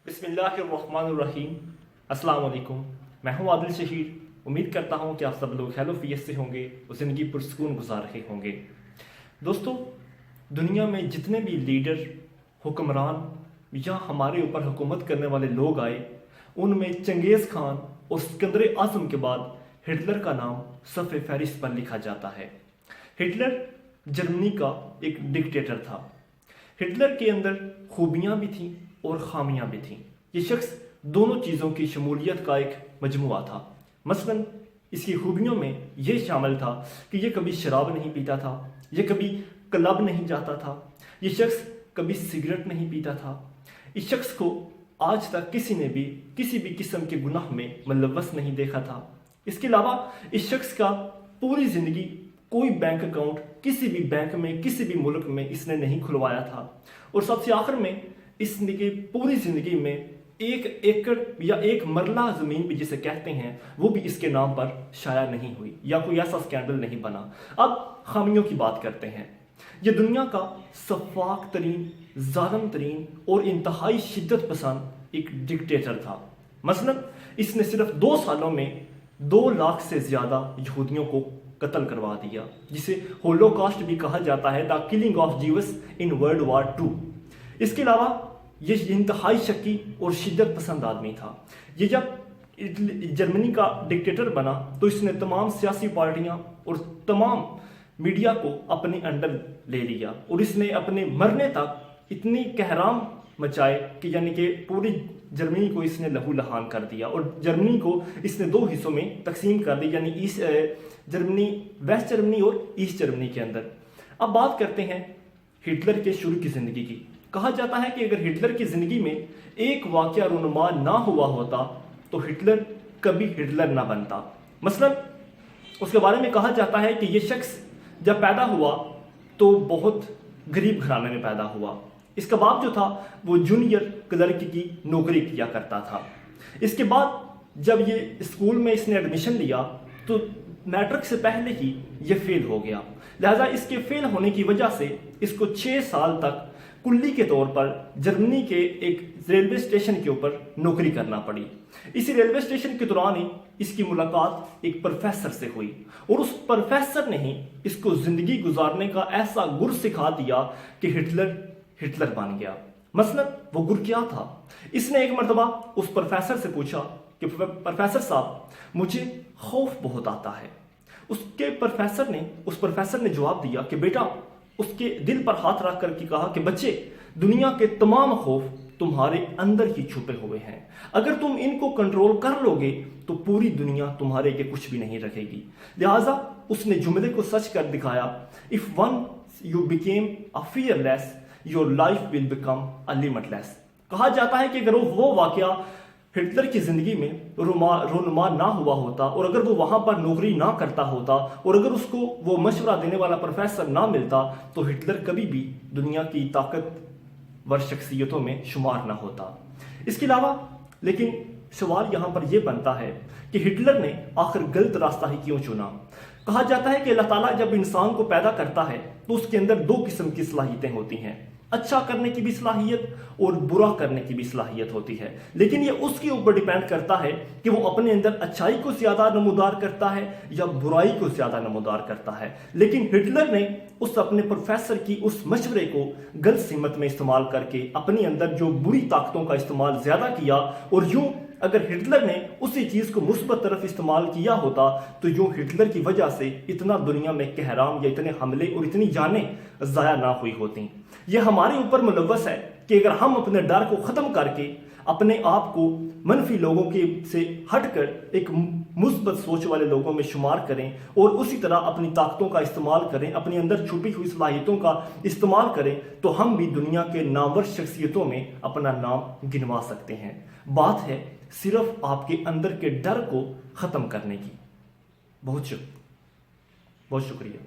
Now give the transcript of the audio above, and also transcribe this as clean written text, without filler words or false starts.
بسم اللہ الرحمن الرحیم۔ السلام علیکم، میں ہوں عادل شہیر۔ امید کرتا ہوں کہ آپ سب لوگ خیر و عافیت سے ہوں گے اور زندگی پرسکون گزار رہے ہوں گے۔ دوستو، دنیا میں جتنے بھی لیڈر، حکمران یا ہمارے اوپر حکومت کرنے والے لوگ آئے، ان میں چنگیز خان اور اسکندر اعظم کے بعد ہٹلر کا نام صف فہرست پر لکھا جاتا ہے۔ ہٹلر جرمنی کا ایک ڈکٹیٹر تھا۔ ہٹلر کے اندر خوبیاں بھی تھیں اور خامیاں بھی تھیں۔ یہ شخص دونوں چیزوں کی شمولیت کا ایک مجموعہ تھا۔ مثلا اس کی خوبیوں میں یہ شامل تھا کہ یہ کبھی شراب نہیں پیتا تھا، یہ کبھی کلب نہیں جاتا تھا، یہ شخص کبھی سگریٹ نہیں پیتا تھا۔ اس شخص کو آج تک کسی نے بھی کسی بھی قسم کے گناہ میں ملوث نہیں دیکھا تھا۔ اس کے علاوہ اس شخص کا پوری زندگی کوئی بینک اکاؤنٹ کسی بھی بینک میں کسی بھی ملک میں اس نے نہیں کھلوایا تھا، اور سب سے آخر میں اس کی پوری زندگی میں ایک ایکڑ یا ایک مرلہ زمین بھی جسے کہتے ہیں وہ بھی اس کے نام پر شائع نہیں ہوئی یا کوئی ایسا سکینڈل نہیں بنا۔ اب خامیوں کی بات کرتے ہیں۔ یہ دنیا کا سفاک ترین، ظالم ترین اور انتہائی شدت پسند ایک ڈکٹیٹر تھا۔ مثلا اس نے صرف 2 سالوں میں 2 لاکھ سے زیادہ یہودیوں کو قتل کروا دیا، جسے ہولوکاسٹ بھی کہا جاتا ہے، the killing of Jews in world war 2۔ اس کے علاوہ یہ انتہائی شکی اور شدت پسند آدمی تھا۔ یہ جب جرمنی کا ڈکٹیٹر بنا تو اس نے تمام سیاسی پارٹیاں اور تمام میڈیا کو اپنے انڈر لے لیا، اور اس نے اپنے مرنے تک اتنی کہرام مچائے کہ یعنی کہ پوری جرمنی کو اس نے لہو لہان کر دیا، اور جرمنی کو اس نے 2 حصوں میں تقسیم کر دی، یعنی جرمنی، ویسٹ جرمنی اور ایسٹ جرمنی کے اندر۔ اب بات کرتے ہیں ہٹلر کے شروع کی زندگی کی۔ کہا جاتا ہے کہ اگر ہٹلر کی زندگی میں ایک واقعہ رونما نہ ہوا ہوتا تو ہٹلر کبھی ہٹلر نہ بنتا۔ مثلا اس کے بارے میں کہا جاتا ہے کہ یہ شخص جب پیدا ہوا تو بہت غریب گھرانے میں پیدا ہوا۔ اس کا باپ جو تھا وہ جونیئر کلرک کی نوکری کیا کرتا تھا۔ اس کے بعد جب یہ اسکول میں اس نے ایڈمیشن لیا تو میٹرک سے پہلے ہی یہ فیل ہو گیا، لہذا اس کے فیل ہونے کی وجہ سے اس کو 6 سال تک کلی کے طور پر جرمنی کے ایک ریلوے اسٹیشن کے اوپر نوکری کرنا پڑی۔ اسی ریلوے اسٹیشن کے دوران ہی اس کی ملاقات ایک پروفیسر سے ہوئی، اور اس پروفیسر نے ہی اس کو زندگی گزارنے کا ایسا گر سکھا دیا کہ ہٹلر بن گیا۔ مثلا وہ گر کیا تھا؟ اس نے ایک مرتبہ اس پروفیسر سے پوچھا کہ پروفیسر صاحب، مجھے خوف بہت آتا ہے۔ اس پروفیسر نے جواب دیا کہ بیٹا، اس کے دل پر ہاتھ رکھ کر کے کہا کہ بچے، دنیا کے تمام خوف تمہارے اندر ہی چھپے ہوئے ہیں، اگر تم ان کو کنٹرول کر لو گے تو پوری دنیا تمہارے لیے کچھ بھی نہیں رکھے گی۔ لہٰذا اس نے جملے کو سچ کر دکھایا، if once you became a fearless, your life will become a limitless۔ کہا جاتا ہے کہ اگر وہ واقعہ ہٹلر کی زندگی میں رونما نہ ہوا ہوتا، اور اگر وہ وہاں پر نوکری نہ کرتا ہوتا، اور اگر اس کو وہ مشورہ دینے والا پروفیسر نہ ملتا تو ہٹلر کبھی بھی دنیا کی طاقتور شخصیتوں میں شمار نہ ہوتا۔ اس کے علاوہ لیکن سوال یہاں پر یہ بنتا ہے کہ ہٹلر نے آخر غلط راستہ ہی کیوں چنا؟ کہا جاتا ہے کہ اللہ تعالیٰ جب انسان کو پیدا کرتا ہے تو اس کے اندر 2 قسم کی صلاحیتیں ہوتی ہیں، اچھا کرنے کی بھی صلاحیت اور برا کرنے کی بھی صلاحیت ہوتی ہے، لیکن یہ اس کے اوپر ڈیپینڈ کرتا ہے کہ وہ اپنے اندر اچھائی کو زیادہ نمودار کرتا ہے یا برائی کو زیادہ نمودار کرتا ہے۔ لیکن ہٹلر نے اس اپنے پروفیسر کی اس مشورے کو غلط سمت میں استعمال کر کے اپنے اندر جو بری طاقتوں کا استعمال زیادہ کیا، اور یوں اگر ہٹلر نے اسی چیز کو مثبت طرف استعمال کیا ہوتا تو یوں ہٹلر کی وجہ سے اتنا دنیا میں قہرام یا اتنے حملے اور اتنی جانیں ضائع نہ ہوئی ہوتی۔ یہ ہمارے اوپر ملوث ہے کہ اگر ہم اپنے ڈر کو ختم کر کے اپنے آپ کو منفی لوگوں کے سے ہٹ کر ایک مثبت سوچ والے لوگوں میں شمار کریں، اور اسی طرح اپنی طاقتوں کا استعمال کریں، اپنے اندر چھپی ہوئی صلاحیتوں کا استعمال کریں، تو ہم بھی دنیا کے نامور شخصیتوں میں اپنا نام گنوا سکتے ہیں۔ بات ہے صرف آپ کے اندر کے ڈر کو ختم کرنے کی۔ بہت شکریہ۔